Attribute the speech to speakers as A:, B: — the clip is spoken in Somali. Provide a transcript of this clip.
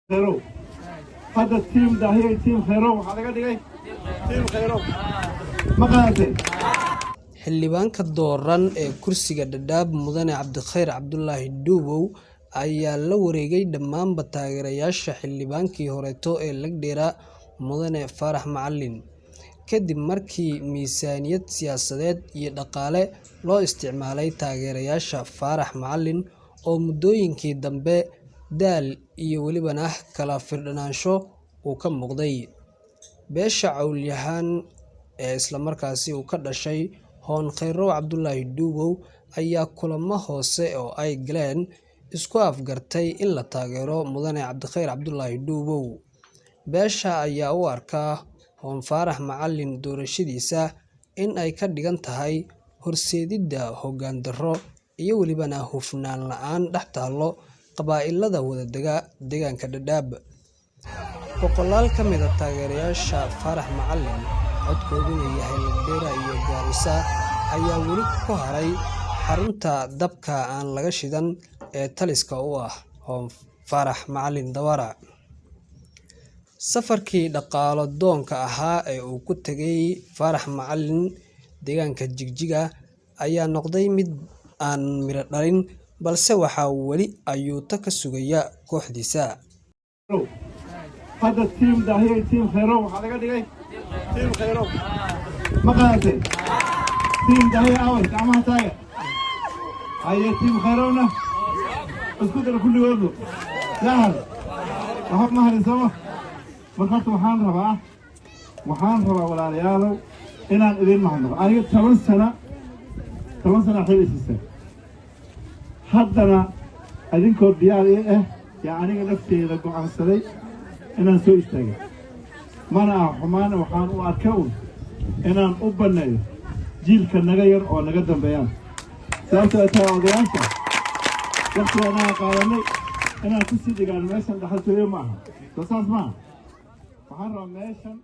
A: خيرو هذا التيم ده هي تيم خيرو هذا قد ايه تيم خيرو ما قاعد
B: xildhibaanka dooran ee kursiga Dadaab Mudane Cabdikhayr Cabdullaahi Duubow ayaa la wareegay dhammaanba taageerayaasha xildhibaankii horeeto ee Lagdheera Mudane Faarax Macalin kadib markii miisaaniyad siyaasadeed iyo dhaqaale loo isticmaalay taageerayaasha Faarax Macalin oo muddooyinkii dambe daal iyo welibana kala firdhanaansho uu ka muuqday beesha cawlyahan ee isla markaasi uu ka dhashay Hoon Khayro Cabdullaahi Duubow ayaa kulamo hoose oo ay galeen isku afgartay in la taageero Mudane Cabdikhayr Cabdullaahi Duubow beesha ayaa u arkaa Hoon Faarax Macalin doorashadiisa in ay ka dhigan tahay horseedida hoggaan darro iyo welibana hufnaan la'aan dhex taalo qabaa'ilada wadadaga deegaanka Dadaab boqolaal ka mid ah taageerayaasha Faarax Macalin codkoodu yahay Lagdheera iyo Gaarisa ayaa weli ku haray xarunta dabka aan laga shidan ee taliska u ah Hoon Faarax Macalin Dawara safarkii dhaqaale doonka ahaa ee uu ku tagay Faarax Macalin deegaanka Jigjiga ayaa noqday mid aan miro dhalin balse waxa weli ayuu ka sugaya kooxdiisa
A: هذا التيم ده هي تيم خيرو هذا قد ايه تيم خيرو ما قاعد تيم ده هي اول تعمل تاير هي تيم خيرونا اسكت كل وضو لا هذا احط مهر سوا مرخص وحان ربا ولا ريالو إن إذن محمد أنا 8 سنة حيل السنة حدنا أذن كود ديالي يعني نفتي لكم عن السنة إن نسوي اشتغل ما أنا حمان وحان وأركون إن أبنا جيل كنغير أو نقدم بيان سألت أتوا أضيانسا وقت أنا قالني أنا كسيدي قال ماشان دخلت اليوم معها تصاص معها وحان رماشان